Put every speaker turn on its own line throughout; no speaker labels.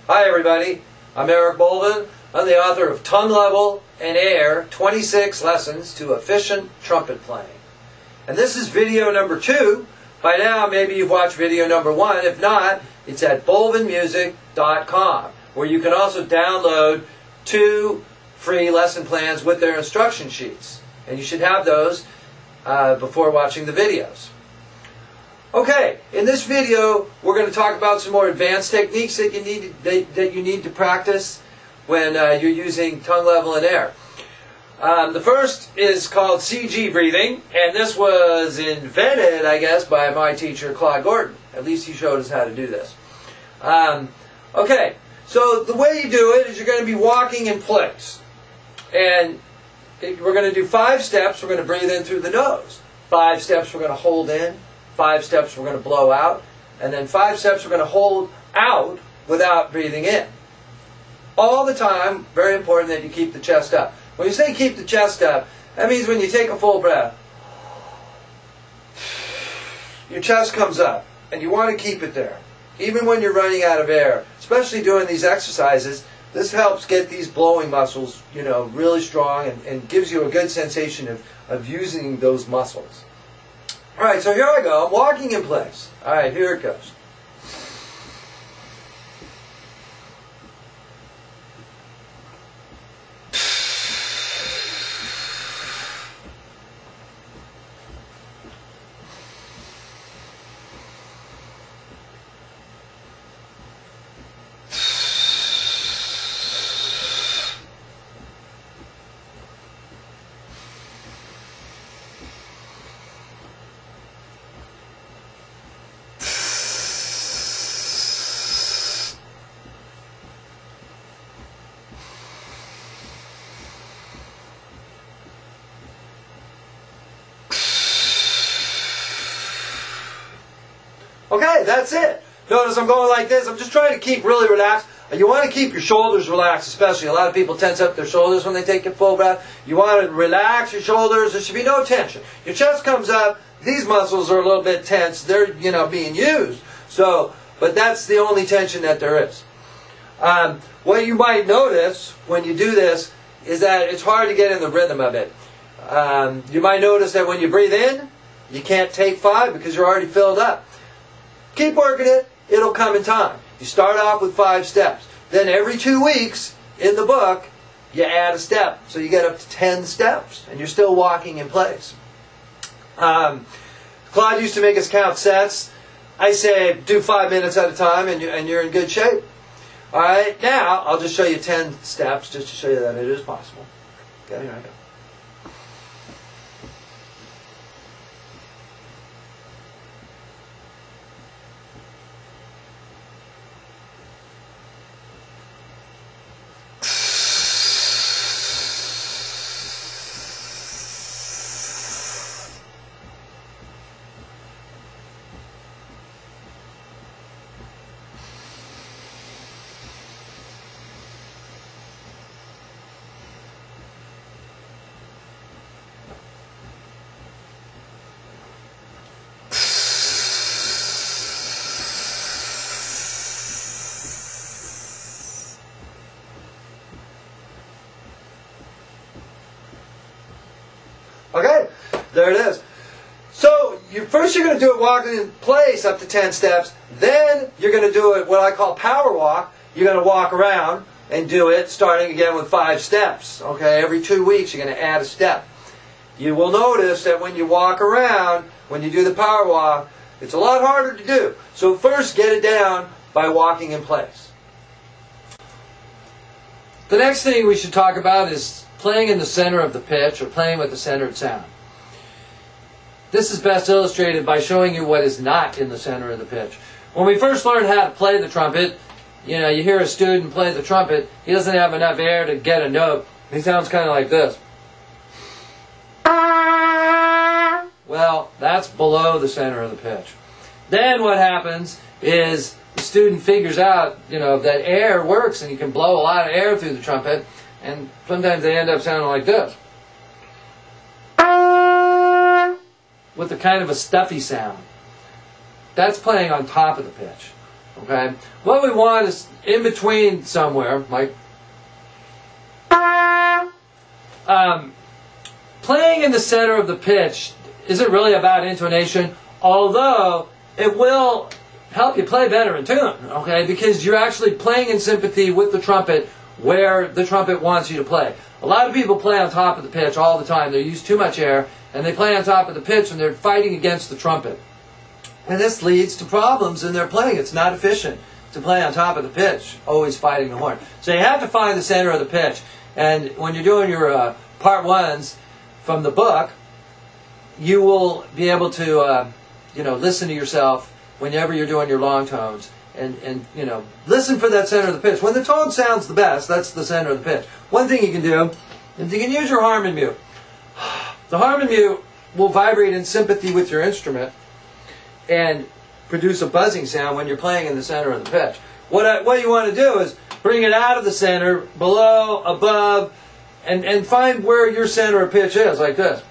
Hi everybody, I'm Eric Bolvin. I'm the author of Tongue Level and Air, 26 Lessons to Efficient Trumpet Playing. And this is video number 2. By now maybe you've watched video number 1. If not, it's at bolvinmusic.com, where you can also download 2 free lesson plans with their instruction sheets. And you should have those before watching the videos. Okay, in this video we're going to talk about some more advanced techniques that you need to practice when you're using tongue level and air. The first is called CG breathing, and this was invented, I guess, by my teacher Claude Gordon. At least he showed us how to do this. Okay, so the way you do it is you're going to be walking in place. And we're going to do 5 steps. We're going to breathe in through the nose. 5 steps we're going to hold in. 5 steps we're going to blow out. And then 5 steps we're going to hold out without breathing in. All the time, very important that you keep the chest up. When you say keep the chest up, that means when you take a full breath, your chest comes up. And you want to keep it there. Even when you're running out of air, especially doing these exercises, this helps get these blowing muscles, really strong and gives you a good sensation of using those muscles. Alright, so here I go. I'm walking in place. Alright, here it goes. Okay, that's it. Notice I'm going like this. I'm just trying to keep really relaxed. You want to keep your shoulders relaxed, especially. A lot of people tense up their shoulders when they take a full breath. You want to relax your shoulders. There should be no tension. Your chest comes up. These muscles are a little bit tense. They're, being used. But that's the only tension that there is. What you might notice when you do this is that it's hard to get in the rhythm of it. You might notice that when you breathe in, you can't take 5 because you're already filled up. Keep working it. It'll come in time. You start off with 5 steps. Then every 2 weeks in the book, you add a step. So you get up to 10 steps. And you're still walking in place. Claude used to make us count sets. I say do 5 minutes at a time and you're in good shape. Alright, now I'll just show you 10 steps just to show you that it is possible. Okay, here I go. Okay, there it is. So first you're going to do it walking in place up to 10 steps. Then you're going to do it what I call power walk. You're going to walk around and do it starting again with 5 steps. Okay, every 2 weeks you're going to add a step. You will notice that when you walk around, when you do the power walk, it's a lot harder to do. So first get it down by walking in place. The next thing we should talk about is playing in the center of the pitch, or playing with the centered sound. This is best illustrated by showing you what is not in the center of the pitch. When we first learned how to play the trumpet, you hear a student play the trumpet, he doesn't have enough air to get a note. He sounds kind of like this. Well, that's below the center of the pitch. Then what happens is the student figures out, that air works and you can blow a lot of air through the trumpet, and sometimes they end up sounding like this. With a kind of a stuffy sound. That's playing on top of the pitch. Okay? What we want is in between somewhere, like playing in the center of the pitch isn't really about intonation, although it will help you play better in tune, okay? Because you're actually playing in sympathy with the trumpet where the trumpet wants you to play. A lot of people play on top of the pitch all the time. They use too much air, and they play on top of the pitch, and they're fighting against the trumpet. And this leads to problems in their playing. It's not efficient to play on top of the pitch, always fighting the horn. So you have to find the center of the pitch. And when you're doing your part ones from the book, you will be able to listen to yourself whenever you're doing your long tones, and listen for that center of the pitch. When the tone sounds the best, that's the center of the pitch. One thing you can do is you can use your harmon mute. The harmon mute will vibrate in sympathy with your instrument and produce a buzzing sound when you're playing in the center of the pitch. What you want to do is bring it out of the center, below, above, and find where your center of pitch is, like this.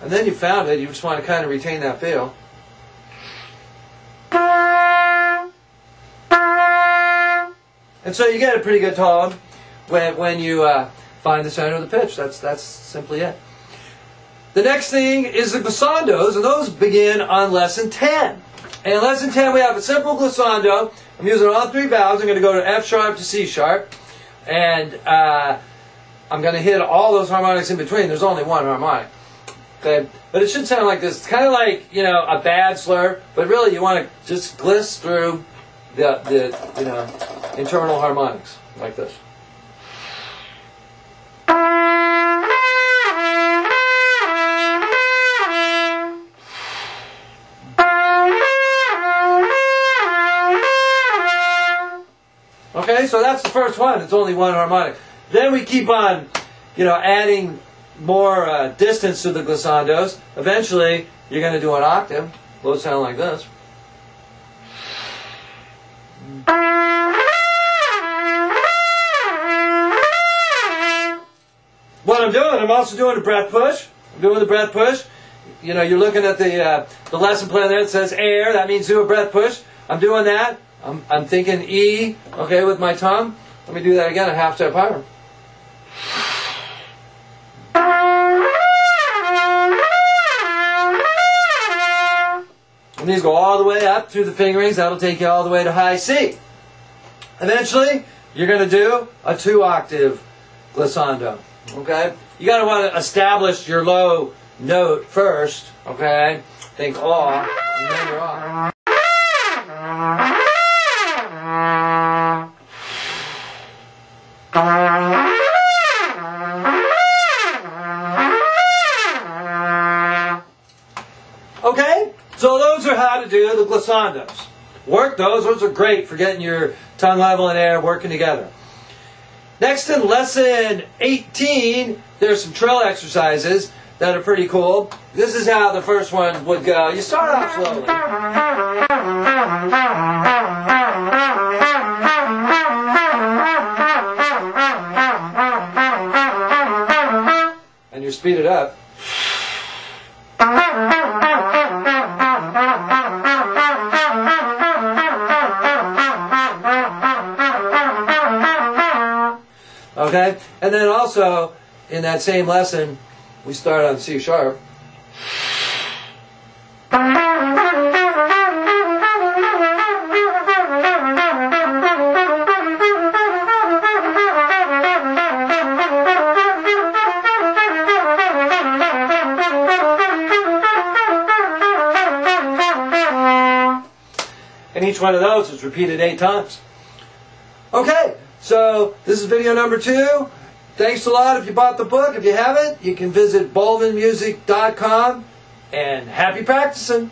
And then you found it, you just want to kind of retain that feel. And so you get a pretty good tone when you find the center of the pitch. That's simply it. The next thing is the glissandos, and those begin on lesson 10. And in lesson 10 we have a simple glissando. I'm using all three valves. I'm going to go to F sharp to C sharp. And I'm going to hit all those harmonics in between. There's only one harmonic. Okay? But it should sound like this. It's kind of like, a bad slur, but really you want to just gliss through the internal harmonics, like this. Okay, so that's the first one. It's only one harmonic. Then we keep on, adding more distance to the glissandos. Eventually, you're going to do an octave. It'll sound like this. What I'm doing, I'm also doing a breath push. I'm doing the breath push. You're looking at the lesson plan there. It says air. That means do a breath push. I'm doing that. I'm thinking E, okay, with my tongue. Let me do that again, a half step higher. And these go all the way up through the fingerings. That'll take you all the way to high C. Eventually, you're going to do a 2-octave glissando. Okay? You got to want to establish your low note first. Okay? Think aw, and then you're off. Okay? So those are how to do the glissandos. Work those. Those are great for getting your tongue level and air working together. Next in lesson 18, there's some trill exercises that are pretty cool. This is how the first one would go. You start off slowly. And you speed it up. Okay? And then also, in that same lesson, we start on C sharp. And each one of those is repeated 8 times. Okay, so this is video number 2. Thanks a lot if you bought the book. If you haven't, you can visit BolmanMusic.com, and happy practicing.